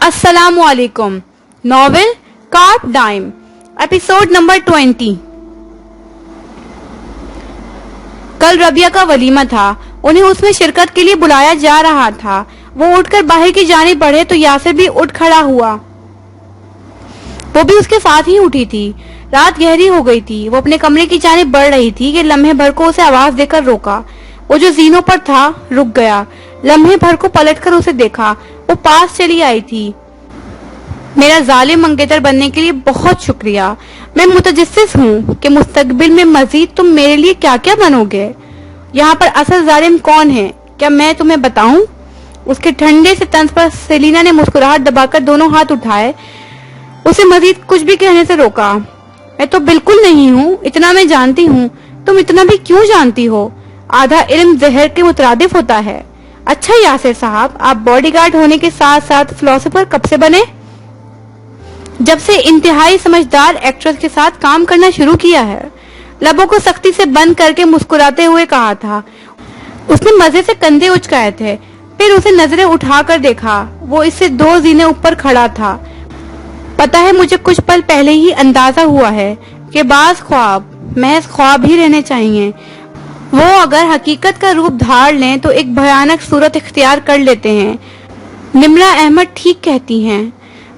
अस्सलामु अलैकुम। Novel carpe diem, episode number 20। कल रबिया का वलीमा था। उन्हें उसमें शिरकत के लिए बुलाया जा रहा था। वो उठकर बाहर की जानिब बढ़े तो यासिर भी उठ खड़ा हुआ। वो भी उसके साथ ही उठी थी। रात गहरी हो गई थी। वो अपने कमरे की जानिब बढ़ रही थी कि लम्हे भर को उसे आवाज देकर रोका। वो जो जीनों पर था रुक गया। लम्हे भर को पलटकर उसे देखा। वो पास चली आई थी। मेरा जालिम मंगेतर बनने के लिए बहुत शुक्रिया। मैं मुतजस्सिस हूँ कि मुस्तकबिल में मजीद तुम मेरे लिए क्या क्या बनोगे। यहाँ पर असल जालिम कौन है, क्या मैं तुम्हें बताऊं? उसके ठंडे से तंज पर सेलिना ने मुस्कुराहट दबाकर दोनों हाथ उठाए। उसे मजीद कुछ भी कहने से रोका। मैं तो बिल्कुल नहीं हूँ, इतना मैं जानती हूँ। तुम इतना भी क्यों जानती हो? आधा इल्म जहर के मुतरादिफ होता है। अच्छा यासिर साहब, आप बॉडीगार्ड होने के साथ साथ फिलोसोफर कब से बने? जब से इंतहाई समझदार एक्ट्रेस के साथ काम करना शुरू किया है। लबों को सख्ती से बंद करके मुस्कुराते हुए कहा था। उसने मजे से कंधे उचकाए थे। फिर उसे नजरें उठाकर देखा। वो इससे 2 जीने ऊपर खड़ा था। पता है, मुझे कुछ पल पहले ही अंदाजा हुआ है कि बाज ख्वाब महज ख्वाब ही रहने चाहिए। वो अगर हकीकत का रूप धार लें तो एक भयानक सूरत इख्तियार कर लेते हैं। निमरा अहमद ठीक कहती हैं।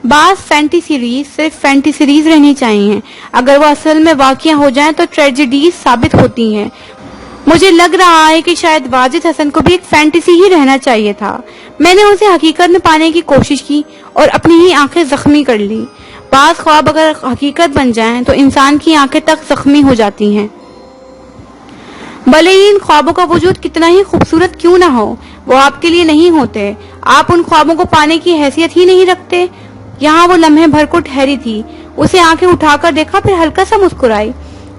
बास फैंटेसीरीज सिर्फ फैंटेसीरीज रहनी चाहिए। अगर वो असल में वाक़या हो जाएं तो ट्रेजेडीज साबित होती हैं। मुझे लग रहा है कि शायद वाजिद हसन को भी एक फैंटेसी ही रहना चाहिए था। मैंने उसे हकीकत में पाने की कोशिश की और अपनी ही आंखें जख्मी कर ली। बास ख्वाब अगर हकीकत बन जाएं तो इंसान की आंखें तक जख्मी हो जाती हैं। भले ही इन ख्वाबों का वजूद कितना ही खूबसूरत क्यों ना हो, वो आपके लिए नहीं होते। आप उन ख्वाबों को पाने की हैसियत ही नहीं रखते। यहाँ वो लम्हे भर को ठहरी थी। उसे आंखें उठाकर देखा, फिर हल्का सा मुस्कुराई।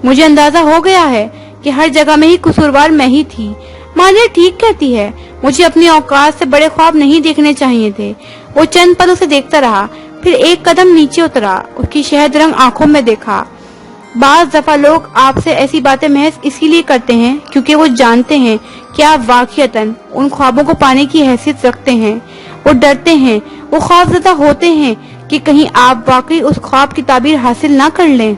मुझे अंदाजा हो गया है कि हर जगह में ही कसूरवार मैं ही थी। मालिया ठीक कहती है, मुझे अपनी औकात से बड़े ख्वाब नहीं देखने चाहिए थे। वो चंद पल उसे देखता रहा, फिर एक कदम नीचे उतरा। उसकी शहद रंग आंखों में देखा। बाज दफा लोग आपसे ऐसी बातें महज इसीलिए करते हैं क्योंकि वो जानते हैं कि आप वाकईतन उन ख्वाबों को पाने की हैसियत रखते हैं। वो डरते हैं, वो खौफजदा होते हैं कि कहीं आप वाकई उस ख्वाब की ताबीर हासिल ना कर लें।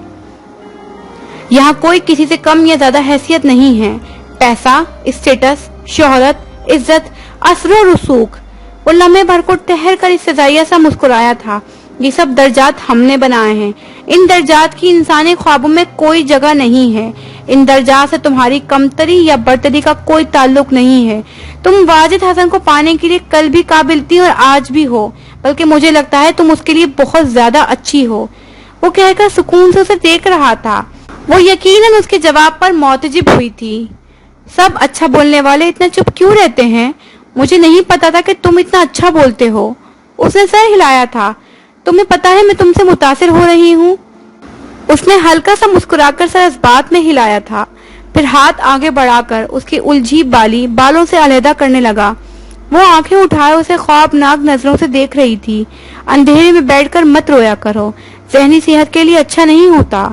यहाँ कोई किसी से कम या ज्यादा हैसियत नहीं है। पैसा, स्टेटस, शोहरत, इज्जत, असर और रसूख। वो लम्हे भर को ठहर कर इस्तेजाइया सा मुस्कुराया था। ये सब दर्जात हमने बनाए हैं। इन दर्जात की इंसानी ख्वाबों में कोई जगह नहीं है। इन दर्जात से तुम्हारी कमतरी या बर्तरी का कोई ताल्लुक नहीं है। तुम वाजिद हसन को पाने के लिए कल भी काबिल थी और आज भी हो, बल्कि मुझे लगता है तुम उसके लिए बहुत ज्यादा अच्छी हो। वो कहकर सुकून से उसे देख रहा था। वो यकीनन उसके जवाब पर मोतजिब हुई थी। सब अच्छा बोलने वाले इतना चुप क्यों रहते हैं? मुझे नहीं पता था कि तुम इतना अच्छा बोलते हो। उसने सर हिलाया था। तुम्हें पता है मैं तुमसे मुतासिर हो रही हूँ। उसने हल्का सा मुस्कुराकर सर इस बात में हिलाया था। फिर हाथ आगे बढ़ाकर उसकी उलझी बाली बालों से अलहदा करने लगा। वो आंखें उठाए उसे ख्वाबनाक नजरों से देख रही थी। अंधेरे में बैठकर मत रोया करो, जहनी सेहत के लिए अच्छा नहीं होता।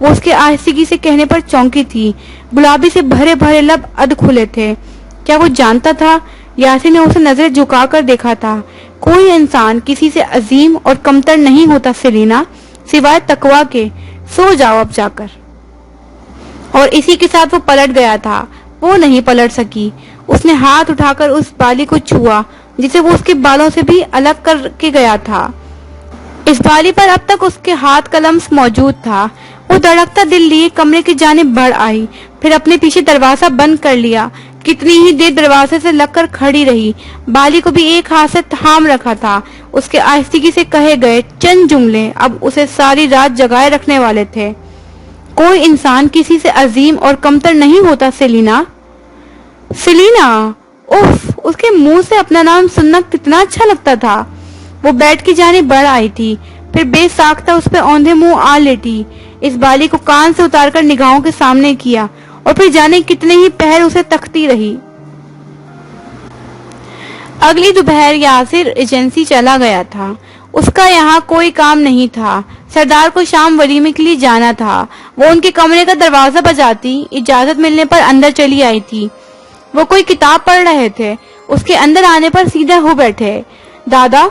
वो उसके आहिस्तगी से कहने पर चौंकी थी। गुलाबी से भरे भरे लब अध खुले थे। क्या वो जानता था? यासिर ने उसे नजरें झुकाकर देखा था। कोई इंसान किसी से अजीम और कमतर नहीं होता सेलिना, सिवाय तकवा के। सो जाओ अब जाकर। और इसी के साथ वो पलट गया था। वो नहीं पलट सकी। उसने हाथ उठाकर उस बाली को छुआ जिसे वो उसके बालों से भी अलग करके गया था। इस बाली पर अब तक उसके हाथ का लम्स मौजूद था। वो धड़कता दिल लिए कमरे की जानिब बढ़ आई, फिर अपने पीछे दरवाजा बंद कर लिया। कितनी ही देर दरवाजे से लगकर खड़ी रही। बाली को भी एक हाथ से थाम रखा था। उसके आहिस्तगी से कहे गए चंद जुमले अब उसे सारी रात जगाए रखने वाले थे। कोई इंसान किसी से अजीम और कमतर नहीं होता सेलिना। सेलिना, उफ, उसके मुंह से अपना नाम सुनना कितना अच्छा लगता था। वो बेड की जानिब बढ़ आई थी, फिर बेसाख्ता उस पर औंधे मुंह आ लेटी। इस बाली को कान से उतारकर निगाहों के सामने किया और फिर जाने कितने ही पहर उसे तकती रही। अगली दोपहर यासिर एजेंसी चला गया था। उसका यहाँ कोई काम नहीं था। सरदार को शाम वलीमे के लिए जाना था। वो उनके कमरे का दरवाजा बजाती इजाजत मिलने पर अंदर चली आई थी। वो कोई किताब पढ़ रहे थे। उसके अंदर आने पर सीधा हो बैठे। दादा,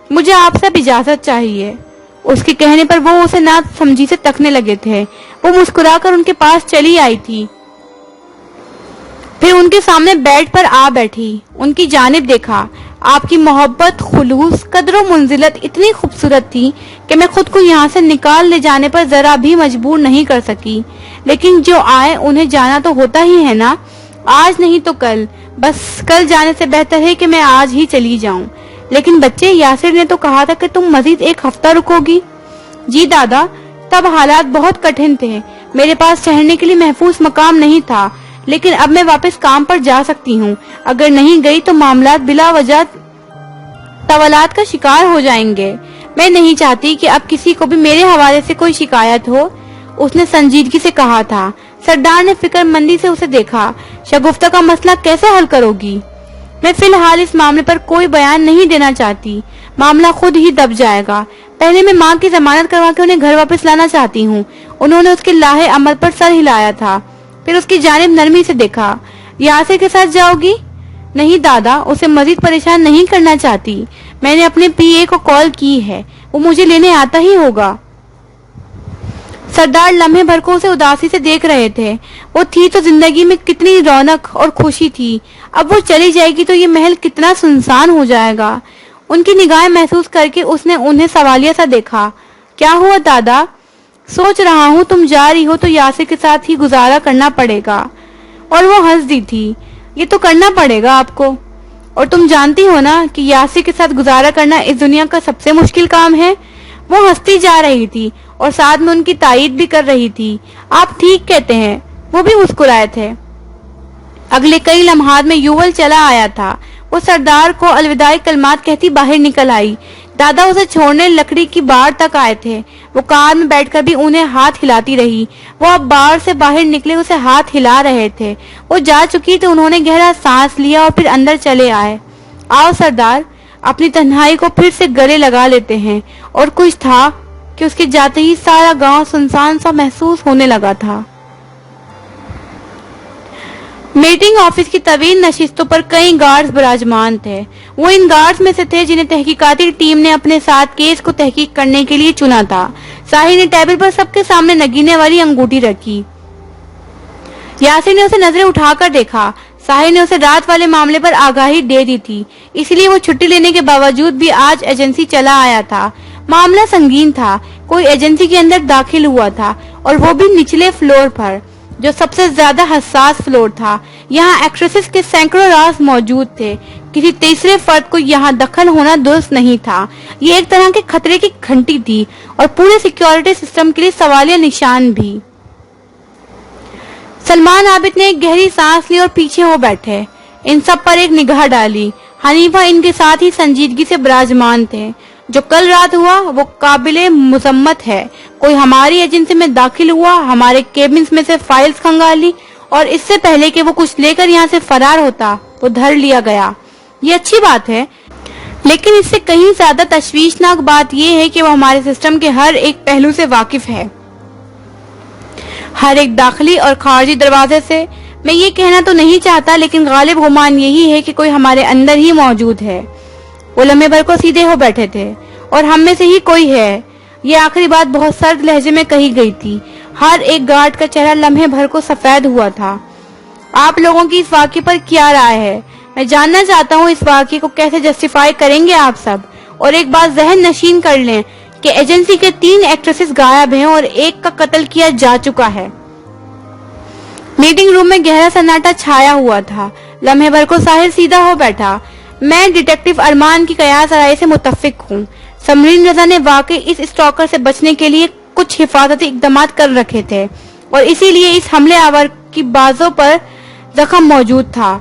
मुझे आपसे अब इजाजत चाहिए। उसके कहने पर वो उसे ना समझी से तकने लगे थे। वो मुस्कुराकर उनके पास चली आई थी, फिर उनके सामने बेड पर आ बैठी, उनकी जानिब देखा। आपकी मोहब्बत, खुलूस, कदर और मुंजिलत इतनी खूबसूरत थी कि मैं खुद को यहाँ से निकाल ले जाने पर जरा भी मजबूर नहीं कर सकी। लेकिन जो आए उन्हें जाना तो होता ही है ना, आज नहीं तो कल। बस कल जाने से बेहतर है कि मैं आज ही चली जाऊं। लेकिन बच्चे, यासिर ने तो कहा था कि तुम मजीद 1 हफ्ता रुकोगी। जी दादा, तब हालात बहुत कठिन थे। मेरे पास ठहरने के लिए महफूज मकाम नहीं था, लेकिन अब मैं वापस काम पर जा सकती हूँ। अगर नहीं गई तो मामलात बिला वजह तवलात का शिकार हो जाएंगे। मैं नहीं चाहती कि अब किसी को भी मेरे हवाले से कोई शिकायत हो, उसने संजीदगी से कहा था। सरदार ने फिक्रमंदी से उसे देखा। शगुफ्ता का मसला कैसे हल करोगी? मैं फिलहाल इस मामले पर कोई बयान नहीं देना चाहती, मामला खुद ही दब जाएगा। पहले मैं माँ की जमानत करवा के उन्हें घर वापस लाना चाहती हूँ। उन्होंने उसके लाहे अमल पर सर हिलाया था, फिर उसकी जानिब नरमी से देखा। यासिर के साथ जाओगी? नहीं दादा, उसे मजीद परेशान नहीं करना चाहती। मैंने अपने पीए को कॉल की है, वो मुझे लेने आता ही होगा। सरदार लम्हे भर को उसे उदासी से देख रहे थे। वो थी तो जिंदगी में कितनी रौनक और खुशी थी, अब वो चली जाएगी तो ये महल कितना सुनसान हो जाएगा। उनकी निगाहें महसूस करके उसने उन्हें सवालिया सा देखा। क्या हुआ दादा? सोच रहा हूँ तुम जा रही हो तो यासिर के साथ ही गुजारा करना पड़ेगा। और वो हंस दी थी। ये तो करना पड़ेगा आपको, और तुम जानती हो ना कि यासिर के साथ गुजारा करना इस दुनिया का सबसे मुश्किल काम है। वो हंसती जा रही थी और साथ में उनकी तायीद भी कर रही थी। आप ठीक कहते हैं। वो भी मुस्कुराए थे। अगले कई लम्हात में युवल चला आया था। वो सरदार को अलविदाई कलमात कहती बाहर निकल आई। दादा उसे छोड़ने लकड़ी की बाड़ तक आए थे। वो कार में बैठकर भी उन्हें हाथ हिलाती रही। वो अब बाड़ से बाहर निकले उसे हाथ हिला रहे थे। वो जा चुकी तो उन्होंने गहरा सांस लिया और फिर अंदर चले आए। आओ सरदार, अपनी तन्हाई को फिर से गले लगा लेते हैं। और कुछ था कि उसके जाते ही सारा गांव सुनसान सा महसूस होने लगा था। मीटिंग ऑफिस की तवील नशिस्तों पर कई गार्ड्स विराजमान थे। वो इन गार्ड्स में से थे जिन्हें तहकीकाती टीम ने अपने साथ केस को तहकीक करने के लिए चुना था। साहिर ने टेबल पर सबके सामने नगीने वाली अंगूठी रखी। यासिर ने उसे नजरें उठाकर देखा। साहिर ने उसे रात वाले मामले पर आगाही दे दी थी, इसलिए वो छुट्टी लेने के बावजूद भी आज एजेंसी चला आया था। मामला संगीन था। कोई एजेंसी के अंदर दाखिल हुआ था, और वो भी निचले फ्लोर पर, जो सबसे ज्यादा हसास फ्लोर था। यहाँ एक्ट्रेसेस के सैकड़ों राज मौजूद थे। किसी तीसरे फर्द को यहाँ दखल होना दुरुस्त नहीं था। ये एक तरह के खतरे की घंटी थी और पूरे सिक्योरिटी सिस्टम के लिए सवालिया निशान भी। सलमान आबिद ने एक गहरी सांस ली और पीछे हो बैठे। इन सब पर एक निगाह डाली। हनीफा इनके साथ ही संजीदगी से विराजमान थे। जो कल रात हुआ वो काबिले मुजम्मत है। कोई हमारी एजेंसी में दाखिल हुआ, हमारे केबिन में से फाइल्स खंगाली, और इससे पहले कि वो कुछ लेकर यहाँ से फरार होता वो धर लिया गया। ये अच्छी बात है, लेकिन इससे कहीं ज्यादा तशवीशनाक बात यह है कि वो हमारे सिस्टम के हर एक पहलू से वाकिफ है, हर एक दाखिली और खारजी दरवाजे से। मैं ये कहना तो नहीं चाहता, लेकिन गालिब गुमान यही है कि कोई हमारे अंदर ही मौजूद है। वो लम्हे भर को सीधे हो बैठे थे। और हम में से ही कोई है। ये आखिरी बात बहुत सर्द लहजे में कही गई थी। हर एक गार्ड का चेहरा लम्हे भर को सफेद हुआ था। आप लोगों की इस वाक़े पर क्या राय है? मैं जानना चाहता हूँ इस वाक़े को कैसे जस्टिफाई करेंगे आप सब। और एक बात जहन नशीन कर लें कि एजेंसी के 3 एक्ट्रेसेस गायब हैं और एक का कत्ल किया जा चुका है। मीटिंग रूम में गहरा सन्नाटा छाया हुआ था। लम्हे भर को साहिर सीधा हो बैठा। मैं डिटेक्टिव अरमान की कयास राय से मुत्तफिक हूँ। समरीन रजा ने वाकई इस स्टॉकर से बचने के लिए कुछ हिफाजती इक़दाम कर रखे थे, और इसीलिए इस हमले आवर की बाजों पर जख्म मौजूद था।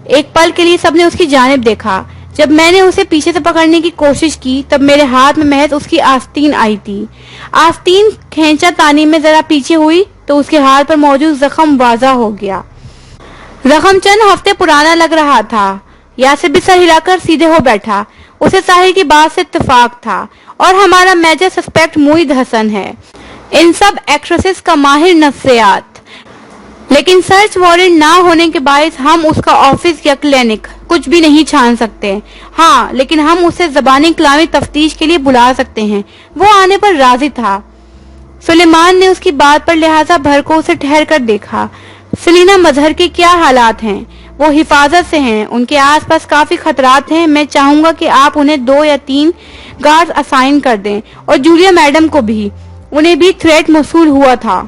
एक पल के लिए सबने उसकी जानिब देखा। जब मैंने उसे पीछे से पकड़ने की कोशिश की तब मेरे हाथ में महज उसकी आस्तीन आई थी। आस्तीन खींचा तानी में जरा पीछे हुई तो उसके हाथ पर मौजूद जख्म वाज़ा हो गया। जख्म चंद हफ्ते पुराना लग रहा था। यासिर भी सर हिलाकर सीधे हो बैठा। उसे साहिर की बात से इत्तेफाक था, और हमारा मेजर सस्पेक्ट मुईद हसन है, इन सब एक्ट्रेसेस का माहिर नफ्सियात। लेकिन सर्च वारंट ना होने के बायस हम उसका ऑफिस या क्लिनिक कुछ भी नहीं छान सकते। हाँ, लेकिन हम उसे ज़बानी कलामी तफ्तीश के लिए बुला सकते हैं। वो आने पर राजी था। सुलेमान ने उसकी बात पर लिहाजा भर को उसे ठहर कर देखा। सेलिना मजहर के क्या हालात हैं? वो हिफाजत से हैं, उनके आसपास काफी खतरात हैं। मैं चाहूंगा कि आप उन्हें 2 या 3 गार्ड असाइन कर दें, और जूलिया मैडम को भी। उन्हें भी थ्रेट मौसूल हुआ था।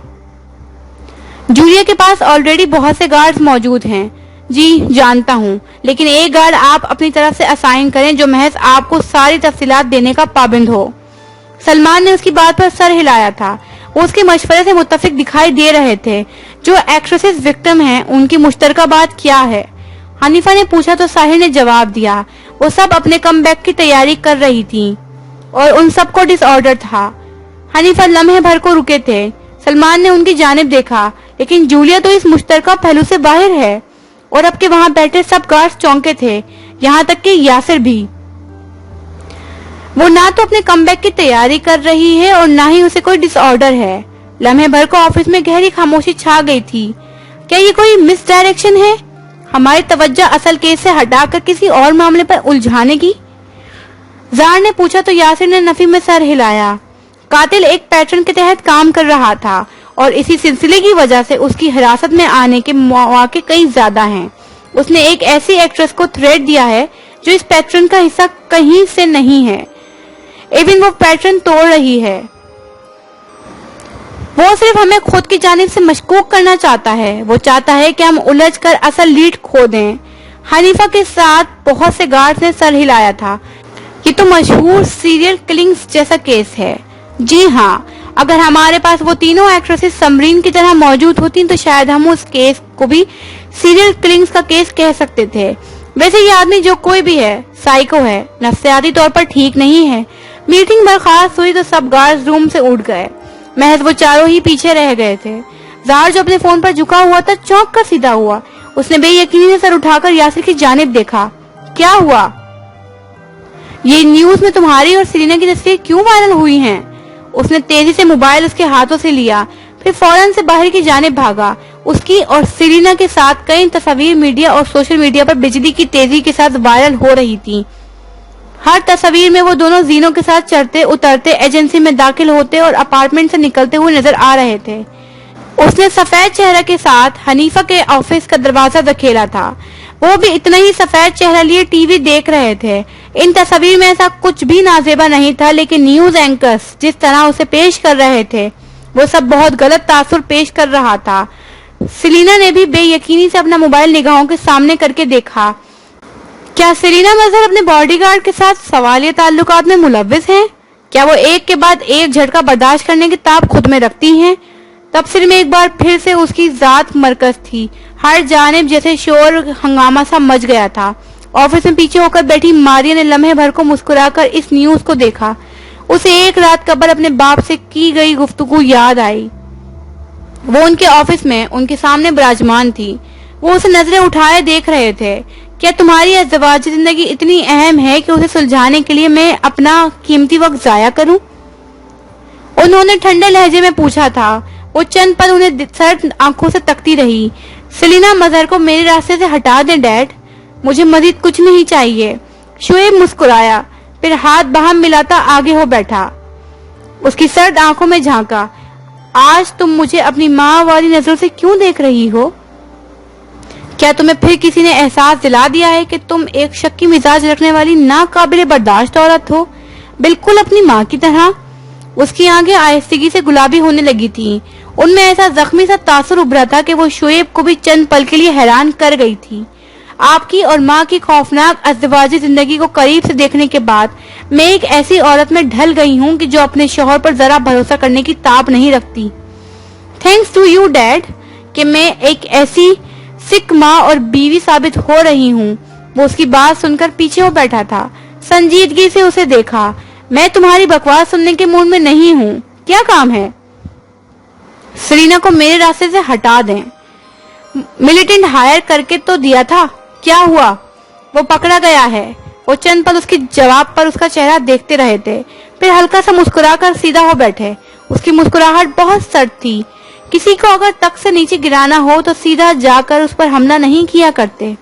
जूलिया के पास ऑलरेडी बहुत से गार्ड्स मौजूद हैं। जी जानता हूँ, लेकिन एक गार्ड आप अपनी तरफ से असाइन करें जो महज आपको सारी तफसीलात देने का पाबंद हो। सलमान ने उसकी बात पर सर हिलाया था। वो उसके मशवरे से मुत्तफिक दिखाई दे रहे थे। जो एक्ट्रेसेस विक्टिम हैं, उनकी मुश्तरका बात क्या है? हनीफा ने पूछा तो साहिर ने जवाब दिया। वो सब अपने कम बैक की तैयारी कर रही थी और उन सबको डिसऑर्डर था। हनीफा लम्हे भर को रुके थे। सलमान ने उनकी जानिब देखा, लेकिन जूलिया तो इस मुश्तरका पहलू से बाहर है। और अब के वहां बैठे सब गार्ड्स चौंके थे, यहाँ तक कि यासिर भी। वो ना तो अपने कमबैक की तैयारी कर रही है और ना ही उसे कोई डिसऑर्डर है। लम्हे भर को ऑफिस में गहरी खामोशी छा गई थी। क्या ये कोई मिस डायरेक्शन है? हमारी तवज्जो असल केस से हटाकर किसी और मामले पर उलझाने की? जार ने पूछा तो यासिर ने नफी में सर हिलाया। कातिल एक पैटर्न के तहत काम कर रहा था और इसी सिलसिले की वजह से उसकी हिरासत में आने के मौके कई ज्यादा हैं। उसने एक ऐसी एक्ट्रेस को थ्रेट दिया है जो इस पैटर्न का हिस्सा कहीं से नहीं है। इवन वो पैटर्न तोड़ रही है। वो सिर्फ हमें खुद की जानिब से मशकूक करना चाहता है। वो चाहता है कि हम उलझ कर असल लीड खो दें। हनीफा के साथ बहुत से गार्ड्स ने सर हिलाया था। ये तो मशहूर सीरियल किलिंग्स जैसा केस है। जी हाँ, अगर हमारे पास वो तीनों एक्ट्रेसेस समरीन की तरह मौजूद होती तो शायद हम उस केस को भी सीरियल किलिंग्स का केस कह सकते थे। वैसे ये आदमी जो कोई भी है, साइको है, नफ्सियाती तौर पर ठीक नहीं है। मीटिंग बर्खास्त हुई तो सब गार्ड्स रूम से उठ गए। महज वो चारों ही पीछे रह गए थे। जार जो अपने फोन पर झुका हुआ था चौंक कर सीधा हुआ। उसने बेयकीनी से सर उठाकर यासिर की जानिब देखा। क्या हुआ? ये न्यूज में तुम्हारी और सेलिना की तस्वीर क्यों वायरल हुई हैं? उसने तेजी से मोबाइल उसके हाथों से लिया, फिर फौरन से बाहर की जानिब भागा। उसकी और सेलिना के साथ कई तस्वीर मीडिया और सोशल मीडिया पर बिजली की तेजी के साथ वायरल हो रही थी। हर तस्वीर में वो दोनों जीनों के साथ चढ़ते उतरते, एजेंसी में दाखिल होते और अपार्टमेंट से निकलते हुए नजर आ रहे थे। उसने सफेद चेहरे के साथ हनीफा के ऑफिस का दरवाजा धकेला था। वो भी इतना ही सफेद चेहरा लिए टीवी देख रहे थे। इन तस्वीर में ऐसा कुछ भी नाजेबा नहीं था, लेकिन न्यूज एंकर्स जिस तरह उसे पेश कर रहे थे वो सब बहुत गलत तासुर पेश कर रहा था। सेलिना ने भी बेयकीनी से अपना मोबाइल निगाहों के सामने करके देखा। क्या सेलिना मजहर अपने बॉडीगार्ड के साथ सवालिया ताल्लुकात में मुलव्विस हैं? क्या वो एक के बाद एक झटका बर्दाश्त करने की ताब खुद में रखती हैं? तफसीर में एक बार फिर से उसकी जात मरकज थी। हर जानिब जैसे शोर हंगामा सा मच गया था। ऑफिस में पीछे होकर बैठी मारिया ने लम्हे भर को मुस्कुराकर इस न्यूज को देखा। उसे एक रात कबल अपने बाप से की गई गुफ्तगू याद आई। वो उनके ऑफिस में उनके सामने विराजमान थी। वो उसे नजरें उठाए देख रहे थे। क्या तुम्हारी अज़वाजी जिंदगी इतनी अहम है कि उसे सुलझाने के लिए मैं अपना कीमती वक्त जाया करूं? उन्होंने ठंडे लहजे में पूछा था। वो चंद पल उन्हें सर्द आंखों से तकती रही। सेलिना मजहर को मेरे रास्ते से हटा दें डैड, मुझे मजीद कुछ नहीं चाहिए। शोएब मुस्कुराया, फिर हाथ बाहम मिलाता आगे हो बैठा। उसकी सर्द आंखों में झांका। आज तुम मुझे अपनी माँ वाली नजरों से क्यों देख रही हो? क्या तुम्हें फिर किसी ने एहसास दिला दिया है कि तुम एक शक्की मिजाज रखने वाली नाकाबिले बर्दाश्त औरत हो, बिल्कुल अपनी माँ की तरह? उसकी आंखें आहिस्तगी से गुलाबी होने लगी थी। उनमें ऐसा जख्मी सा तासुर उभरा था कि वो शोएब को भी चंद पल के लिए हैरान कर गई थी। आपकी और माँ की खौफनाक अज़वाजी जिंदगी को करीब से देखने के बाद मैं एक ऐसी औरत में ढल गई हूँ कि जो अपने शौहर पर जरा भरोसा करने की ताब नहीं रखती। थैंक्स टू यू डैड कि मैं एक ऐसी सिख माँ और बीवी साबित हो रही हूँ। वो उसकी बात सुनकर पीछे हो बैठा था। संजीदगी से उसे देखा। मैं तुम्हारी बकवास सुनने के मूड में नहीं हूँ। क्या काम है? सेलिना को मेरे रास्ते से हटा दें। मिलिटेंट हायर करके तो दिया था, क्या हुआ? वो पकड़ा गया है। वो चंद पल उसके जवाब पर उसका चेहरा देखते रहे थे, फिर हल्का सा मुस्कुराकर सीधा हो बैठे। उसकी मुस्कुराहट बहुत सर्द थी। किसी को अगर तख्त से नीचे गिराना हो तो सीधा जाकर उस पर हमला नहीं किया करते,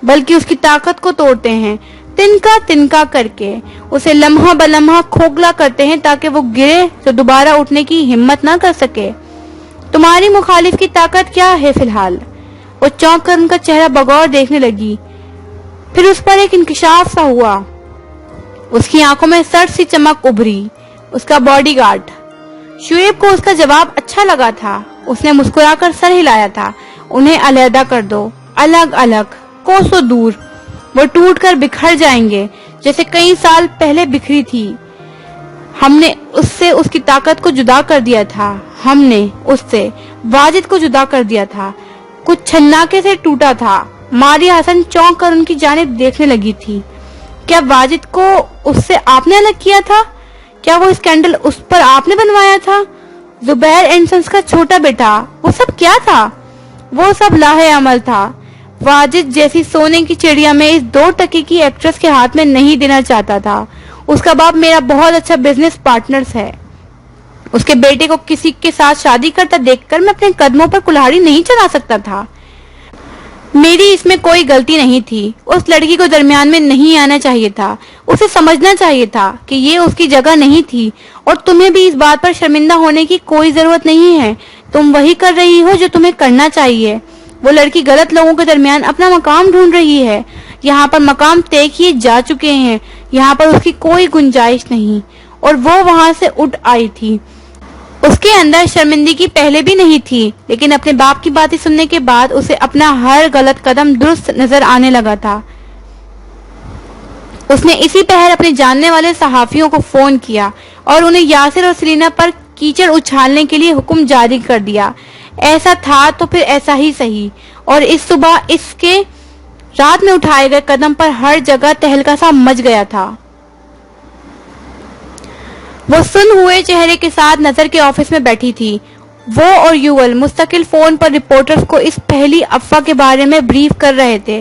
बल्कि उसकी ताकत को तोड़ते हैं, तिनका तिनका करके उसे लम्हा बलम्हा खोखला करते हैं ताकि वो गिरे तो दोबारा उठने की हिम्मत ना कर सके। तुम्हारी मुखालिफ की ताकत क्या है फिलहाल? वो चौंक कर उनका चेहरा बगौर देखने लगी। फिर उस पर एक इंकिशाफ सा हुआ। उसकी आंखों में सर्द सी चमक उभरी। उसका बॉडीगार्ड। शुएब को उसका जवाब अच्छा लगा था। उसने मुस्कुराकर सर हिलाया था। उन्हें अलहदा कर दो, अलग अलग, कोसों दूर। वो टूट कर बिखर जाएंगे जैसे कई साल पहले बिखरी थी। हमने उससे उसकी ताकत को जुदा कर दिया था। हमने उससे वाजिद को जुदा कर दिया था। कुछ छन्नाके से टूटा था। मारिया हसन चौंक कर उनकी जानिब देखने लगी थी। क्या वाजिद को उससे आपने अलग किया था? क्या वो स्कैंडल उस पर आपने बनवाया था? जुबैर एंड सन्स का छोटा बेटा, वो सब क्या था? वो सब लाहे अमल था। वाजिद जैसी सोने की चिड़िया में इस 2 टके की एक्ट्रेस के हाथ में नहीं देना चाहता था। उसका बाप मेरा बहुत अच्छा बिजनेस पार्टनर्स है। उसके बेटे को किसी के साथ शादी करता देखकर मैं अपने कदमों पर कुल्हाड़ी नहीं चला सकता था। मेरी इसमें कोई गलती नहीं थी। उस लड़की को दरमियान में नहीं आना चाहिए था। उसे समझना चाहिए था कि ये उसकी जगह नहीं थी। और तुम्हें भी इस बात पर शर्मिंदा होने की कोई जरूरत नहीं है। तुम वही कर रही हो जो तुम्हें करना चाहिए। वो लड़की गलत लोगों के दरमियान अपना मकाम ढूंढ रही है। यहाँ पर मकाम तय किए जा चुके हैं। यहाँ पर उसकी कोई गुंजाइश नहीं। और वो वहां से उठ आई थी। उसके अंदर शर्मिंदगी पहले भी नहीं थी, लेकिन अपने बाप की बातें सुनने के बाद उसे अपना हर गलत कदम दुरुस्त नजर आने लगा था। उसने इसी पहर अपने जानने वाले सहाफियों को फोन किया और उन्हें यासिर और सलीना पर कीचड़ उछालने के लिए हुक्म जारी कर दिया। ऐसा था तो फिर ऐसा ही सही। और इस सुबह इसके रात में उठाए गए कदम पर हर जगह तहलका सा मच गया था। वो सुन हुए चेहरे के साथ नजर के ऑफिस में बैठी थी। वो और युवल मुस्तकिल फोन पर रिपोर्टर्स को इस पहली अफवाह के बारे में ब्रीफ कर रहे थे।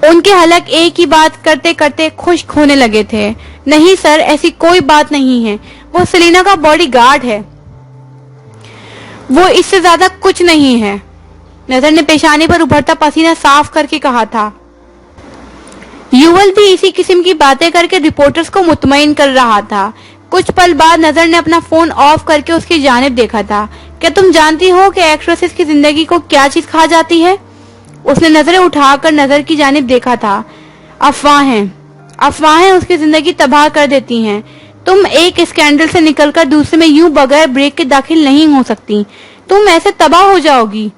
उनके हलक एक ही बात करते करते खुश्क होने लगे थे। नहीं सर, ऐसी कोई बात नहीं है। वो सलीना का बॉडीगार्ड है। वो इससे ज्यादा कुछ नहीं है। नजर ने पेशानी पर उभरता पसीना साफ करके कहा था। युवल भी इसी किस्म की बातें करके रिपोर्टर्स को मुतमईन कर रहा था। कुछ पल बाद नजर ने अपना फोन ऑफ करके उसकी जानिब देखा था। क्या तुम जानती हो कि एक्ट्रेसेस की जिंदगी को क्या चीज खा जाती है? उसने नजरें उठाकर नजर की जानिब देखा था। अफवाहें उसकी जिंदगी तबाह कर देती हैं। तुम एक स्कैंडल से निकलकर दूसरे में यूं बगैर ब्रेक के दाखिल नहीं हो सकती। तुम ऐसे तबाह हो जाओगी।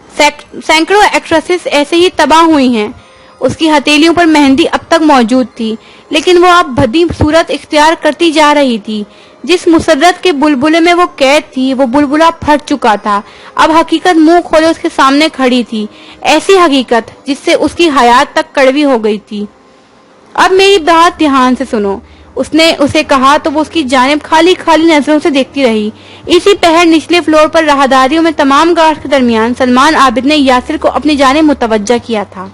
सैकड़ों एक्ट्रेसेस ऐसे ही तबाह हुई हैं। उसकी हथेलियों पर मेहंदी अब तक मौजूद थी, लेकिन वो अब भद्दी सूरत इख्तियार करती जा रही थी। जिस मुसर्रत के बुलबुले में वो कैद थी, वो बुलबुला फट चुका था। अब हकीकत मुंह खोले उसके सामने खड़ी थी। ऐसी हकीकत जिससे उसकी हयात तक कड़वी हो गई थी। अब मेरी बात ध्यान से सुनो, उसने उसे कहा तो वो उसकी जानिब खाली खाली नजरों से देखती रही। इसी पहर निचले फ्लोर पर राहदारियों में तमाम गार्ड के दरमियान सलमान आबिद ने यासिर को अपनी जानिब मुतवज्जा किया था।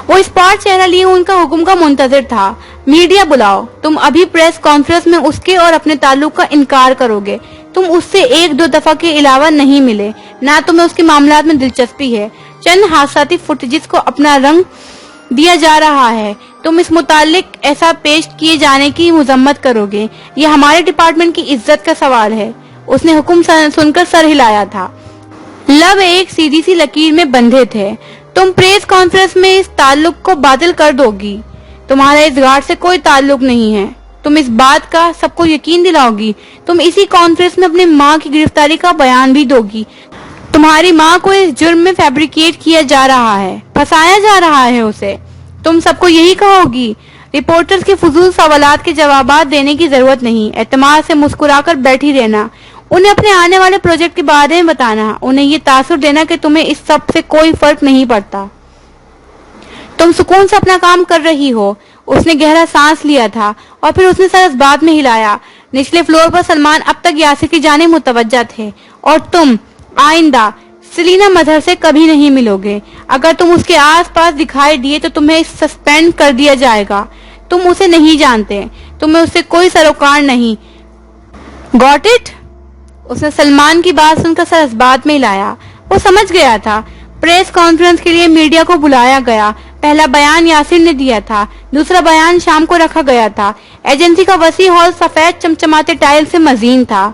वो स्पॉट चेहरा लिए उनका हुक्म का मुंतजर था। मीडिया बुलाओ। तुम अभी प्रेस कॉन्फ्रेंस में उसके और अपने ताल्लुक का इनकार करोगे। तुम उससे 1-2 दफा के अलावा नहीं मिले। ना तुम्हें उसके मामलात में दिलचस्पी है। चंद हादसाती फुटेज को अपना रंग दिया जा रहा है। तुम इस मुतालिक ऐसा पेश किए जाने की मजम्मत करोगे। ये हमारे डिपार्टमेंट की इज्जत का सवाल है। उसने हुक्म सुनकर सर हिलाया था। लब एक सीधी सी लकीर में बंधे थे। तुम प्रेस कॉन्फ्रेंस में इस ताल्लुक को बातिल कर दोगी। तुम्हारा इस गार्ड से कोई ताल्लुक नहीं है। तुम इस बात का सबको यकीन दिलाओगी। तुम इसी कॉन्फ्रेंस में अपनी माँ की गिरफ्तारी का बयान भी दोगी। तुम्हारी माँ को इस जुर्म में फैब्रिकेट किया जा रहा है, फंसाया जा रहा है उसे। तुम सबको यही कहोगी। रिपोर्टर्स के फजूल सवालात के जवाबात देने की जरूरत नहीं। एतमाद से मुस्कुराकर बैठी रहना। उन्हें अपने आने वाले प्रोजेक्ट के बारे में बताना। उन्हें ये तासुर देना कि तुम्हें इस सब से कोई फर्क नहीं पड़ता। तुम सुकून से अपना काम कर रही हो। उसने गहरा सांस लिया था और फिर उसने सर इस बात में हिलाया। निचले फ्लोर पर सलमान अब तक यासिर की जानिब मुतवज्जा थे। और तुम आइंदा सलीना मजहर से कभी नहीं मिलोगे। अगर तुम उसके आस पास दिखाई दिए तो तुम्हें सस्पेंड कर दिया जाएगा। तुम उसे नहीं जानते। तुम्हें उससे कोई सरोकार नहीं। Got it? उसने सलमान की बात सुनकर सर इस बात में हिलाया। वो समझ गया था। प्रेस कॉन्फ्रेंस के लिए मीडिया को बुलाया गया। पहला बयान यासिर ने दिया था, दूसरा बयान शाम को रखा गया था। एजेंसी का वसी हॉल सफेद चमचमाते टाइल से मजीन था।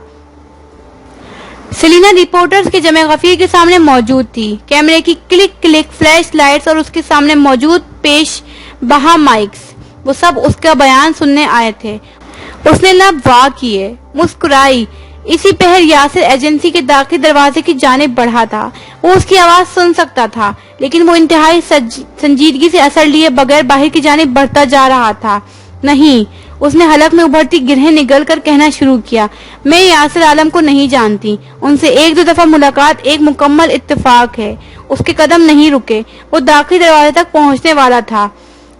सेलिना रिपोर्टर्स के जमे गफीर के सामने मौजूद थी। कैमरे की क्लिक क्लिक फ्लैश लाइट्स और उसके सामने मौजूद पेश बहा माइक्स, वो सब उसका बयान सुनने आए थे। उसने लब वाह किए, मुस्कुराई। इसी पहर यासिर एजेंसी के दाखिली दरवाजे की जानिब बढ़ा था। वो उसकी आवाज सुन सकता था, लेकिन वो इंतहाई संजीदगी से असर लिए बगैर बाहर की जानिब बढ़ता जा रहा था। नहीं, उसने हलक में उभरती गिरहें निगल कर कहना शुरू किया, मैं यासिर आलम को नहीं जानती। उनसे एक दो दफा मुलाकात एक मुकम्मल इत्तेफाक है। उसके कदम नहीं रुके। वो दाखिली दरवाजे तक पहुंचने वाला था।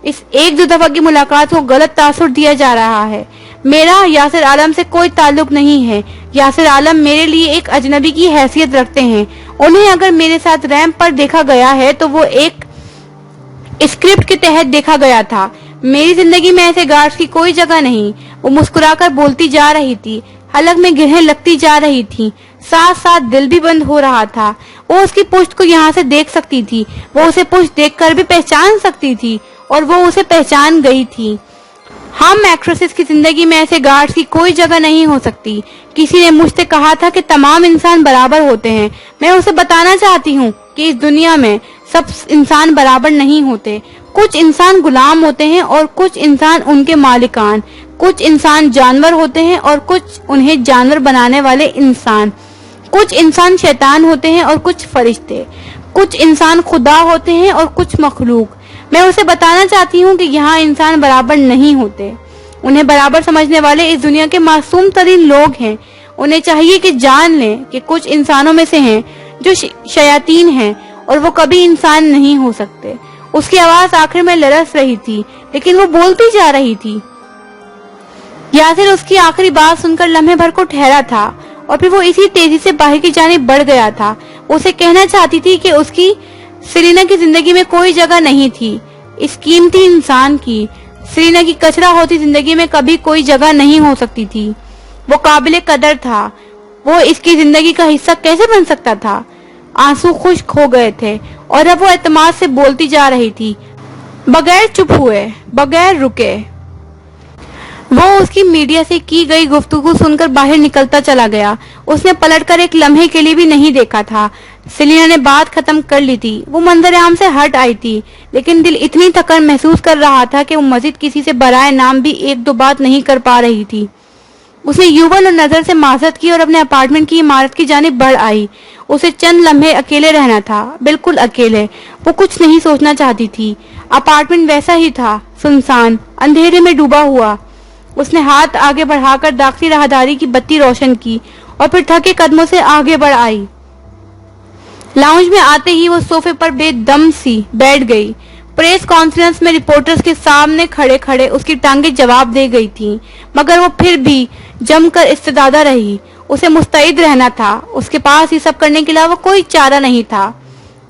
इस एक दो दफा की मुलाकात को गलत तासुर दिया जा रहा है। मेरा यासिर आलम से कोई ताल्लुक नहीं है। यासिर आलम मेरे लिए एक अजनबी की हैसियत रखते हैं। उन्हें अगर मेरे साथ रैंप पर देखा गया है तो वो एक स्क्रिप्ट के तहत देखा गया था। मेरी जिंदगी में ऐसे गार्ड्स की कोई जगह नहीं। वो मुस्कुराकर बोलती जा रही थी। हलक में गिरहें लगती जा रही थी, साथ साथ दिल भी बंद हो रहा था। वो उसकी पुश्त को यहाँ से देख सकती थी। वो उसे पुश्त देखकर भी पहचान सकती थी और वो उसे पहचान गई थी। हम एक्ट्रेसेस की जिंदगी में ऐसे गार्ड्स की कोई जगह नहीं हो सकती। किसी ने मुझसे कहा था कि तमाम इंसान बराबर होते हैं। मैं उसे बताना चाहती हूँ कि इस दुनिया में सब इंसान बराबर नहीं होते। कुछ इंसान गुलाम होते हैं और कुछ इंसान उनके मालिकान। कुछ इंसान जानवर होते हैं और कुछ उन्हें जानवर बनाने वाले इंसान। कुछ इंसान शैतान होते हैं और कुछ फरिश्ते। कुछ इंसान खुदा होते हैं और कुछ मखलूक। मैं उसे बताना चाहती हूँ कि यहाँ इंसान बराबर नहीं होते। उन्हें बराबर समझने वाले इस दुनिया के मासूम तरीन लोग हैं। उन्हें चाहिए कि जान लें कि कुछ इंसानों में से हैं जो शयातीन हैं और वो कभी इंसान नहीं हो सकते। उसकी आवाज आखिर में लरस रही थी, लेकिन वो बोलती जा रही थी। यासिर उसकी आखिरी बात सुनकर लम्हे भर को ठहरा था और फिर वो इसी तेजी से बाहर की जानिब बढ़ गया था। उसे कहना चाहती थी कि उसकी सेलिना की जिंदगी में कोई जगह नहीं थी। इस कीमती इंसान की, सेलिना की कचरा होती जिंदगी में कभी कोई जगह नहीं हो सकती थी। वो काबिले कदर था। वो इसकी जिंदगी का हिस्सा कैसे बन सकता था? आंसू खुश्क हो गए थे और अब वो एतमाद से बोलती जा रही थी, बगैर चुप हुए, बगैर रुके। वो उसकी मीडिया से की गई गुफ्तगू सुनकर बाहर निकलता चला गया। उसने पलटकर एक लम्हे के लिए भी नहीं देखा था। सेलिना ने बात खत्म कर ली थी। वो मंजर आम से हट आई थी, लेकिन दिल इतनी थकन महसूस कर रहा था कि वो मजीद किसी से बराए नाम भी एक दो बात नहीं कर पा रही थी। उसने युवल और नजर से माजरत की और अपने अपार्टमेंट की इमारत की जानिब बढ़ आई। उसे चंद लम्हे अकेले रहना था, बिल्कुल अकेले। वो कुछ नहीं सोचना चाहती थी। अपार्टमेंट वैसा ही था, सुनसान, अंधेरे में डूबा हुआ। उसने हाथ आगे बढ़ाकर दाखिली राहदारी की बत्ती रोशन की और फिर थके कदमों से आगे बढ़ आई। लाउंज में आते ही वो सोफे पर बेदम सी बैठ गई। प्रेस कॉन्फ्रेंस में रिपोर्टर्स के सामने खड़े खड़े उसकी टांगें जवाब दे गई थीं, मगर वो फिर भी जमकर इस्तेदादा रही। उसे मुस्तैद रहना था। उसके पास ये सब करने के अलावा कोई चारा नहीं था।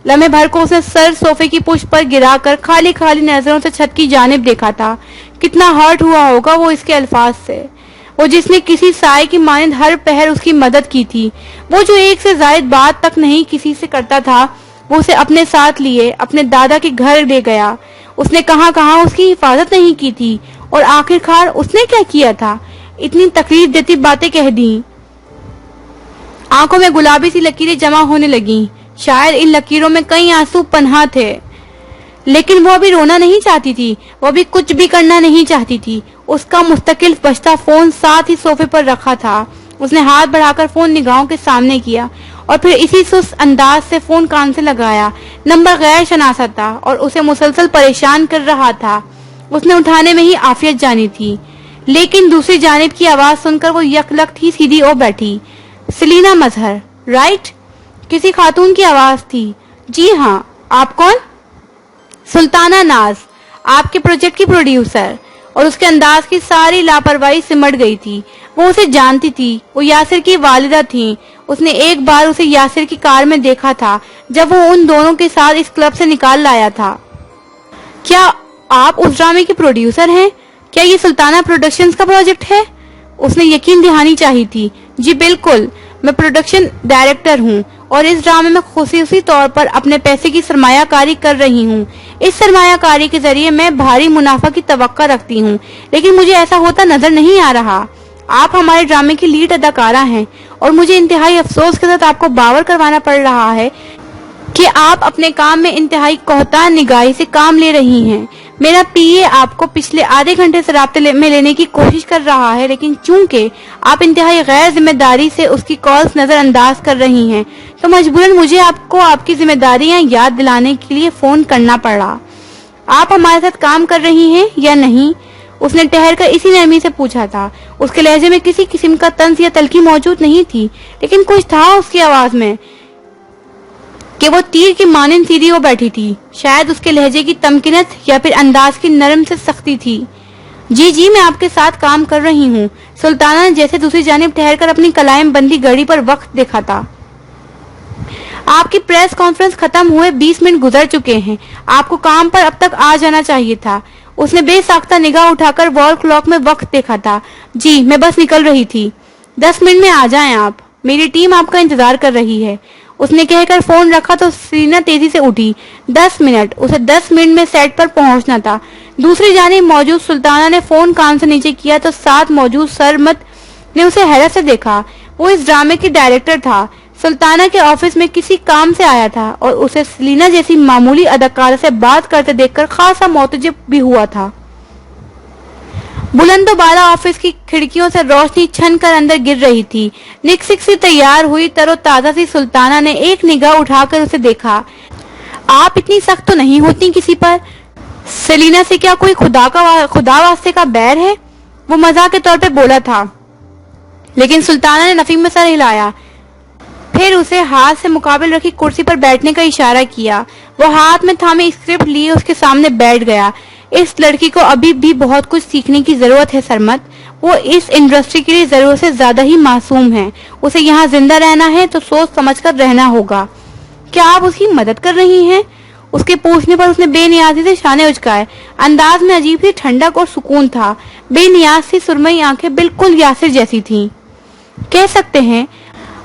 लम्हे भर को उसने सर सोफे की पुष्ट पर गिराकर खाली खाली नजरों से छत की जानिब देखा था। कितना हर्ट हुआ होगा वो इसके अल्फाज से। वो जिसने किसी साय की मानिंद हर पहर उसकी मदद की थी, वो जो एक से जायद बात तक नहीं किसी से करता था, वो उसे अपने साथ लिए अपने दादा के घर ले गया। उसने कहां कहां उसकी हिफाजत नहीं की थी और आखिरकार उसने क्या किया था? इतनी तकलीफ देती बातें कह दी। आंखों में गुलाबी सी लकीरें जमा होने लगी। शायद इन लकीरों में कई आंसू पन्हा थे, लेकिन वो अभी रोना नहीं चाहती थी। वो अभी कुछ भी करना नहीं चाहती थी। उसका मुस्तकिल बजता फोन साथ ही सोफे पर रखा था। उसने हाथ बढ़ाकर फोन निगाहों के सामने किया और फिर इसी सुस्त अंदाज से फोन कान से लगाया। नंबर गैर शनासा था और उसे मुसलसल परेशान कर रहा था। उसने उठाने में ही आफियत जानी थी, लेकिन दूसरी जानिब की आवाज सुनकर वो यकलक थी सीधी और बैठी। सेलिना मजहर, राइट? किसी खातून की आवाज थी। जी हाँ, आप कौन? सुल्ताना नाज, आपके प्रोजेक्ट की प्रोड्यूसर। और उसके अंदाज की सारी लापरवाही सिमट गई थी। वो उसे जानती थी। वो यासिर की वालिदा थी। उसने एक बार उसे यासिर की कार में देखा था जब वो उन दोनों के साथ इस क्लब से निकाल लाया था। क्या आप उस ड्रामे की प्रोड्यूसर हैं? क्या ये सुल्ताना प्रोडक्शंस का प्रोजेक्ट है? उसने यकीन दिहानी चाहिए थी। जी बिल्कुल, मैं प्रोडक्शन डायरेक्टर हूँ और इस ड्रामे में खुसूसी तौर पर अपने पैसे की सरमायाकारी कर रही हूँ। इस सरमायाकारी के जरिए मैं भारी मुनाफा की तवक्का रखती हूँ, लेकिन मुझे ऐसा होता नजर नहीं आ रहा। आप हमारे ड्रामे की लीड अदाकारा हैं और मुझे इंतहाई अफसोस के साथ आपको बावर करवाना पड़ रहा है कि आप अपने काम में इंतहाई कोहतान निगाही से काम ले रही हैं। मेरा पीए आपको पिछले आधे घंटे से राब्ते में लेने की कोशिश कर रहा है, लेकिन चूंकि आप इंतहाई गैर जिम्मेदारी से उसकी कॉल्स नजरअंदाज कर रही हैं, तो मजबूरन मुझे आपको आपकी जिम्मेदारियां याद दिलाने के लिए फोन करना पड़ा। आप हमारे साथ काम कर रही हैं या नहीं? उसने ठहर कर इसी नरमी से पूछा था। उसके लहजे में किसी किस्म का तंज या तल्खी मौजूद नहीं थी, लेकिन कुछ था उसकी आवाज में कि वो तीर की मानिंद सीधी हो बैठी थी। शायद उसके लहजे की तमकीनत या फिर अंदाज की नरम से सख्ती थी। जी मैं आपके साथ काम कर रही हूँ। सुल्ताना ने जैसे दूसरी जानिब ठहर कर अपनी कलाइम बंदी घड़ी पर वक्त देखा था। आपकी प्रेस कॉन्फ्रेंस खत्म हुए 20 मिनट गुजर चुके हैं। आपको काम पर अब तक आ जाना चाहिए था। उसने बेसाख्ता निगाह उठाकर वॉल क्लॉक में वक्त देखा था। जी मैं बस निकल रही थी। 10 मिनट में आ जाएं आप, मेरी टीम आपका इंतजार कर रही है। उसने कहकर फोन रखा तो सेलिना तेजी से उठी। 10 मिनट, उसे 10 मिनट में सेट पर पहुंचना था। दूसरी जानिब मौजूद सुल्ताना ने फोन कान से नीचे किया तो साथ मौजूद सरमत ने उसे हैरत से देखा। वो इस ड्रामे की डायरेक्टर था, सुल्ताना के ऑफिस में किसी काम से आया था और उसे सेलिना जैसी मामूली अदाकारा से बात करते देखकर खासा मोतजिब भी हुआ था। बुलंदो बाला ऑफिस की खिड़कियों से रोशनी छन कर अंदर गिर रही थी। निकसिक से तैयार हुई तरोताजा सी सुल्ताना ने एक निगाह उठाकर उसे देखा। आप इतनी सख्त तो नहीं होती किसी पर? सेलिना से क्या कोई खुदा वास्ते का बैर है? वो मजाक के तौर पे बोला था, लेकिन सुल्ताना ने नफी में सर हिलाया। फिर उसे हाथ से मुकाबिल रखी कुर्सी पर बैठने का इशारा किया। वो हाथ में थामे स्क्रिप्ट लिए उसके सामने बैठ गया। इस लड़की को अभी भी बहुत कुछ सीखने की जरूरत है सरमत। वो इस इंडस्ट्री के लिए जरूरत से ज्यादा ही मासूम है। उसे यहाँ जिंदा रहना है तो सोच समझकर रहना होगा। क्या आप उसकी मदद कर रही हैं? उसके पूछने पर उसने बेनियाजी से शाने उचकाए। अंदाज में अजीब सी ठंडक और सुकून था। बेनियाज सी सुरमई आंखें बिल्कुल यासिर जैसी थीं। कह सकते हैं।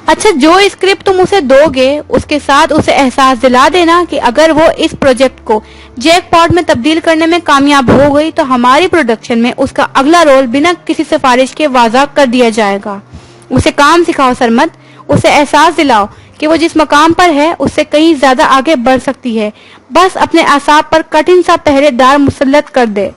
अच्छा, जो स्क्रिप्ट तुम उसे दोगे उसके साथ उसे एहसास दिला देना कि अगर वो इस प्रोजेक्ट को जैकपॉट में तब्दील करने में कामयाब हो गई तो हमारी प्रोडक्शन में उसका अगला रोल बिना किसी सिफारिश के वाज़ा कर दिया जाएगा। उसे काम सिखाओ सरमत। उसे एहसास दिलाओ कि वो जिस मकाम पर है उससे कहीं ज्यादा आगे बढ़ सकती है। बस अपने आसाब पर कठिन सा पहरेदार मुसल्लत कर दे।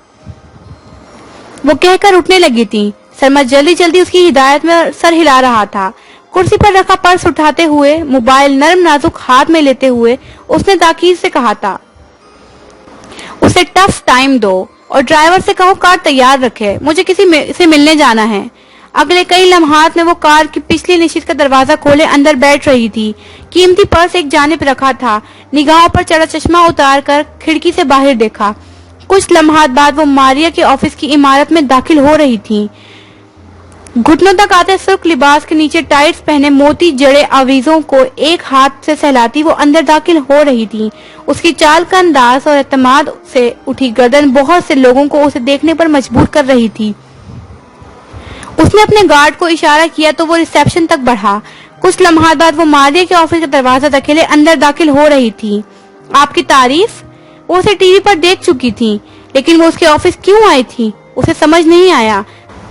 वो कहकर उठने लगी थी। सरमत जल्दी जल्दी उसकी हिदायत में सर हिला रहा था। कुर्सी पर रखा पर्स उठाते हुए, मोबाइल नरम नाजुक हाथ में लेते हुए उसने ताकीद से कहा था, उसे टफ टाइम दो और ड्राइवर से कहो कार तैयार रखे, मुझे किसी से मिलने जाना है। अगले कई लम्हात में वो कार की पिछली निशित का दरवाजा खोले अंदर बैठ रही थी। कीमती पर्स एक जानिब रखा था। निगाहों पर चढ़ा चश्मा उतार कर खिड़की से बाहर देखा। कुछ लम्हात बाद वो मारिया के ऑफिस की इमारत में दाखिल हो रही थी। घुटनों तक आते सुर्ख लिबास के नीचे टाइट्स पहने मोती जड़े आवीजों को एक हाथ से सहलाती वो अंदर दाखिल हो रही थी। उसकी चाल का अंदाज और एतमाद से उठी गर्दन बहुत से लोगों को उसे देखने पर मजबूर कर रही थी। उसने अपने गार्ड को इशारा किया तो वो रिसेप्शन तक बढ़ा। कुछ लम्हात बाद वो मारिया के ऑफिस का दरवाजा धकेले अंदर दाखिल हो रही थी। आपकी तारीफ? वो उसे टीवी पर देख चुकी थी, लेकिन वो उसके ऑफिस क्यों आई थी उसे समझ नहीं आया।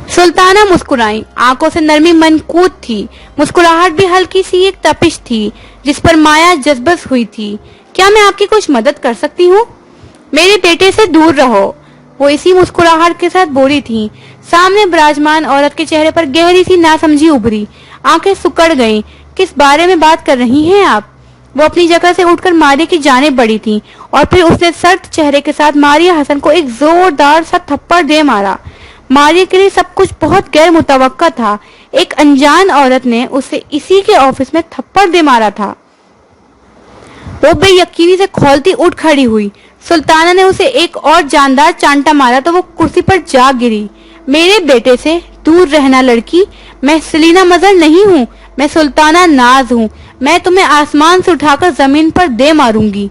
सुल्ताना मुस्कुराई। आंखों से नरमी मनकूत थी। मुस्कुराहट भी हल्की सी एक तपिश थी जिस पर माया जज्बस हुई थी। क्या मैं आपकी कुछ मदद कर सकती हूँ? मेरे बेटे से दूर रहो, वो इसी मुस्कुराहट के साथ बोली थी। सामने विराजमान औरत के चेहरे पर गहरी सी नासमझी उभरी। आंखें सुकड़ गईं। किस बारे में बात कर रही हैं आप? वो अपनी जगह से उठकर मारिया की जानिब बढ़ी थी और फिर उसने सर्द चेहरे के साथ मारिया हसन को एक जोरदार सा थप्पड़ दे मारा। मारिया के लिए सब कुछ बहुत गैर मुतवक्का था। एक अनजान औरत ने उसे इसी के ऑफिस में थप्पड़ दे मारा था। वो बेयकीनी से खौलती उठ खड़ी हुई। सुल्ताना ने उसे एक और जानदार चांटा मारा तो वो कुर्सी पर जा गिरी। मेरे बेटे से दूर रहना लड़की। मैं सेलिना मजहर नहीं हूँ, मैं सुल्ताना नाज हूँ। मैं तुम्हें आसमान से उठाकर जमीन पर दे मारूंगी।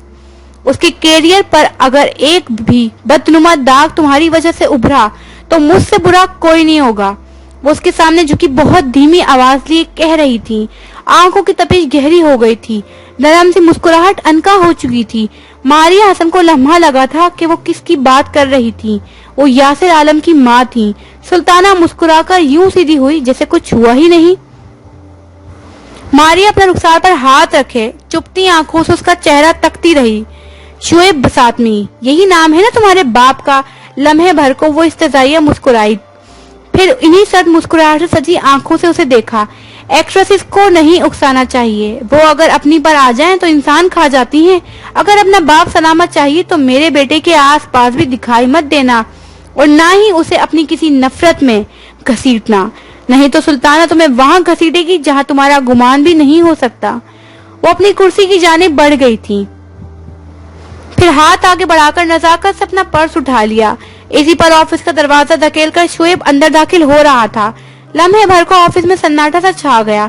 उसके कैरियर पर अगर एक भी बदनुमा दाग तुम्हारी वजह से उभरा तो मुझसे बुरा कोई नहीं होगा। वो उसके सामने झुकी बहुत धीमी आवाज लिए कह रही थी। आंखों की तपिश गहरी हो गई थी, नरम सी मुस्कुराहट अनका हो चुकी थी। मारिया हसन को लम्हा लगा था कि वो किसकी बात कर रही थी। वो यासिर आलम की माँ थी। सुल्ताना मुस्कुराकर यूं सीधी हुई जैसे कुछ हुआ ही नहीं। मारिया अपने रुखसार पर हाथ रखे चुपती आंखों से उसका चेहरा तकती रही। शुएब बसातमी, यही नाम है ना तुम्हारे बाप का? लम्हे भर को वो इस्तेज़ाइया मुस्कुराई, फिर इन्हीं सद मुस्कुराहट से सजी आंखों से उसे देखा। एक्ट्रेसेस को नहीं उकसाना चाहिए, वो अगर अपनी पर आ जाएं तो इंसान खा जाती हैं। अगर अपना बाप सलामत चाहिए तो मेरे बेटे के आस पास भी दिखाई मत देना, और ना ही उसे अपनी किसी नफरत में घसीटना, नहीं तो सुल्ताना तुम्हें वहां घसीटेगी जहां तुम्हारा गुमान भी नहीं हो सकता। वो अपनी कुर्सी की जानिब बढ़ गई थी, फिर हाथ आगे बढ़ाकर नजाकत से अपना पर्स उठा लिया। इसी पर ऑफिस का दरवाजा धकेलकर शुएब अंदर दाखिल हो रहा था। लम्हे भर को ऑफिस में सन्नाटा सा छा गया।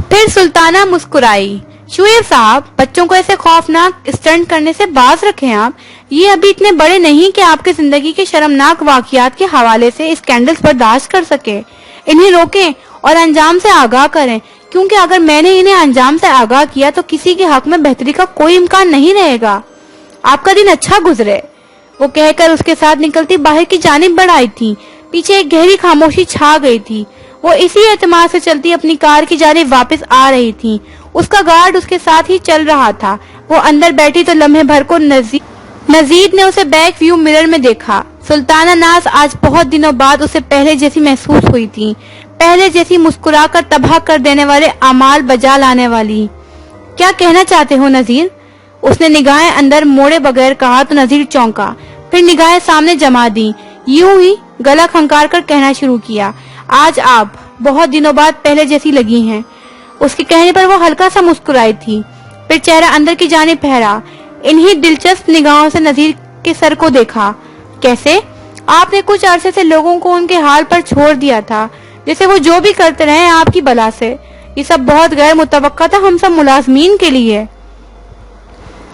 फिर सुल्ताना मुस्कुराई। शुएब साहब, बच्चों को ऐसे खौफनाक स्टंट करने से बाज रखें आप। ये अभी इतने बड़े नहीं कि आपके जिंदगी के शर्मनाक वाकयात के हवाले से स्कैंडल्स बर्दाश्त कर सके। इन्हें रोकें और अंजाम से आगाह करें, क्योंकि अगर मैंने इन्हें अंजाम से आगाह किया तो किसी के हक में बेहतरी का कोई इम्कान नहीं रहेगा। आपका दिन अच्छा गुजरे। वो कहकर उसके साथ निकलती बाहर की जानिब बढ़ आई थी। पीछे एक गहरी खामोशी छा गई थी। वो इसी एतमाद से चलती अपनी कार की जानिब वापस आ रही थी। उसका गार्ड उसके साथ ही चल रहा था। वो अंदर बैठी तो लम्हे भर को नजीद ने उसे बैक व्यू मिरर में देखा। सुल्ताना नाज आज बहुत दिनों बाद उसे पहले जैसी महसूस हुई थी, पहले जैसी मुस्कुराकर तबाह कर देने वाले अमाल बजा लाने वाली। क्या कहना चाहते हो नजीर? उसने निगाहें अंदर मोड़े बगैर कहा तो नजीर चौंका, फिर निगाहें सामने जमा दी। यूं ही गला खंकार कर कहना शुरू किया, आज आप बहुत दिनों बाद पहले जैसी लगी हैं। उसके कहने पर वो हल्का सा मुस्कुराई थी, फिर चेहरा अंदर की जानिब ठहरा। इन्हीं दिलचस्प निगाहों से नजीर के सर को देखा। कैसे? आपने कुछ अरसे से लोगों को उनके हाल पर छोड़ दिया था, जैसे वो जो भी करते रहे आपकी बला से। ये सब बहुत गैर मुतवक्का था हम सब मुलाजमीन के लिए,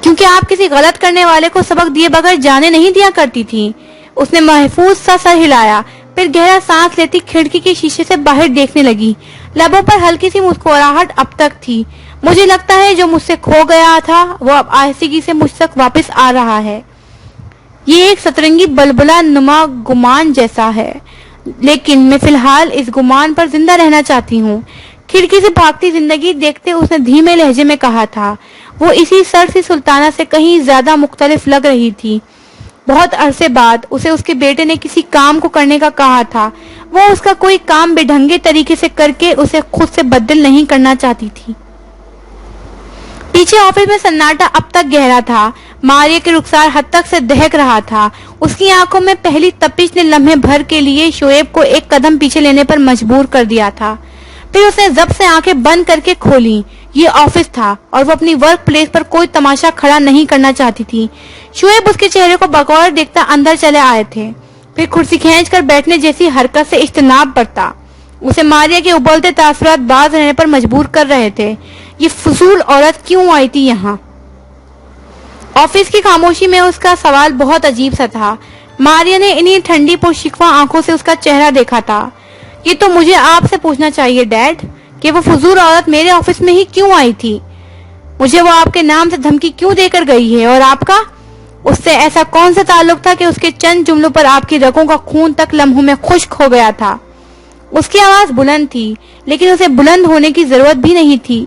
क्योंकि आप किसी गलत करने वाले को सबक दिए बगैर जाने नहीं दिया करती थी। उसने महफूज सा सर हिलाया, फिर गहरा सांस लेती खिड़की के शीशे से बाहर देखने लगी। लबों पर हल्की सी मुस्कुराहट अब तक थी। मुझे लगता है जो मुझसे खो गया था वो अब आहिस्तेगी से मुझ तक वापस आ रहा है। ये एक सतरंगी बलबला नुमा गुमान जैसा है, लेकिन मैं फिलहाल इस गुमान पर जिंदा रहना चाहती हूँ। खिड़की से भागती जिंदगी देखते उसने धीमे लहजे में कहा था। वो इसी सर से सुल्ताना से कहीं ज्यादा मुख्तलिफ लग रही थी। बहुत अरसे बाद उसे उसके बेटे ने किसी काम को करने का कहा था। वो उसका कोई काम बेढंगे तरीके से करके उसे खुद से बदल नहीं करना चाहती थी। पीछे ऑफिस में सन्नाटा अब तक गहरा था। मारिया के रुखसार हद तक से दहक रहा था। उसकी आंखों में पहली तपिश ने लम्हे भर के लिए शोएब को एक कदम पीछे लेने पर मजबूर कर दिया था। फिर उसने जब से आंखें बंद करके खोली। ये ऑफिस था और वो अपनी वर्क प्लेस पर कोई तमाशा खड़ा नहीं करना चाहती थी। शोएब उसके चेहरे को बगौर देखता अंदर चले आए थे, फिर कुर्सी खींच कर बैठने जैसी हरकत से इज्तनाब बरता। उसे मारिया के उबलते तासुरात बाज रहने पर मजबूर कर रहे थे। ये फजूल औरत क्यों आई थी यहाँ? ऑफिस की खामोशी में उसका सवाल बहुत अजीब सा था। मारिया ने इन्हीं ठंडी पुरशिकवा आंखों से उसका चेहरा देखा था। ये तो मुझे आपसे पूछना चाहिए डैड कि वो फजूल औरत मेरे ऑफिस में ही क्यों आई थी। मुझे वो आपके नाम से धमकी क्यों देकर गई है, और आपका उससे ऐसा कौन सा ताल्लुक था कि उसके चंद जुमलों पर आपकी रगों का खून तक लम्हों में खुश्क हो गया था। उसकी आवाज बुलंद थी, लेकिन उसे बुलंद होने की जरूरत भी नहीं थी।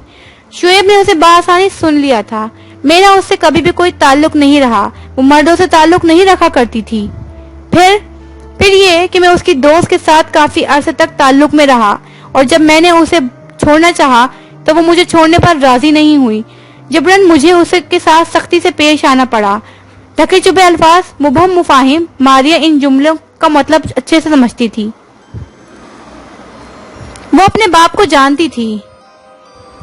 शोएब ने उसे बासानी सुन लिया था। मेरा उससे कभी भी कोई ताल्लुक नहीं रहा। वो मर्दों से ताल्लुक नहीं रखा करती थी। फिर ये कि मैं उसकी दोस्त के साथ काफी अरसे तक ताल्लुक में रहा, और जब मैंने उसे छोड़ना चाहा तो वो मुझे छोड़ने पर राजी नहीं हुई। जबरन मुझे उसके साथ सख्ती से पेश आना पड़ा। ढके चुपे अल्फाज, मुबहम मुफाहिम, मारिया इन जुमलों का मतलब अच्छे से समझती थी। वो अपने बाप को जानती थी।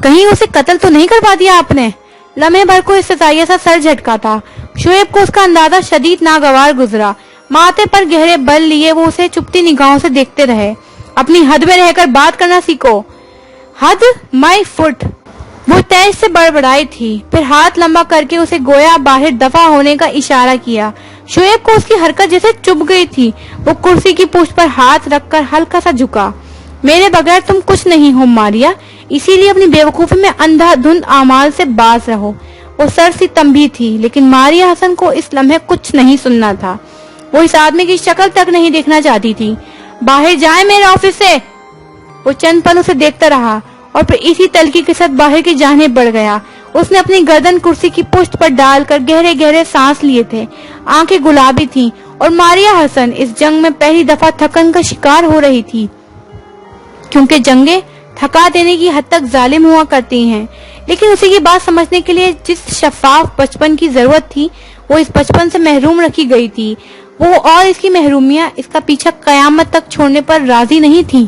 कहीं उसे कत्ल तो नहीं करवा दिया आपने? लम्हे भर को इस्तेज़ाइया सा सर झटका था। शोएब को उसका अंदाजा शदीद नागवार गुजरा। माथे पर गहरे बल लिए वो उसे चुपती निगाहों से देखते रहे। अपनी हद में रहकर बात करना सीखो। हद? My foot. वो तेज से बड़बड़ाई थी, फिर हाथ लंबा करके उसे गोया बाहर दफा होने का इशारा किया। شعیب کو اس کی حرکت جیسے چبھ گئی تھی. وہ کرسی کی پشت پر ہاتھ رکھ کر ہلکا سا جھکا. میرے بغیر تم کچھ نہیں ہو ماریا, اسی لیے اپنی بیوقوفی میں اندھا دھند اعمال سے باز رہو. وہ سر سی تنبیہ تھی, لیکن ماریا حسن کو اس لمحے کچھ نہیں سننا تھا. وہ اس آدمی کی شکل تک نہیں دیکھنا چاہتی تھی. باہر جائیں میرے آفس سے. وہ چند پل اسے دیکھتا رہا اور پھر اسی تلخی کے ساتھ باہر کی جانب بڑھ گیا. اس نے اپنی گردن کرسی کی پشت پر ڈال کر گہرے گہرے سانس لیے تھے. آنکھیں گلابی تھیں اور ماریا حسن اس جنگ میں پہلی دفعہ تھکن کا شکار ہو رہی تھی, کیونکہ جنگیں تھکا دینے کی حد تک ظالم ہوا کرتی ہیں. لیکن اسی کی بات سمجھنے کے لیے جس شفاف بچپن کی ضرورت تھی وہ اس بچپن سے محروم رکھی گئی تھی. وہ اور اس کی محرومیاں اس کا پیچھا قیامت تک چھوڑنے پر راضی نہیں تھی.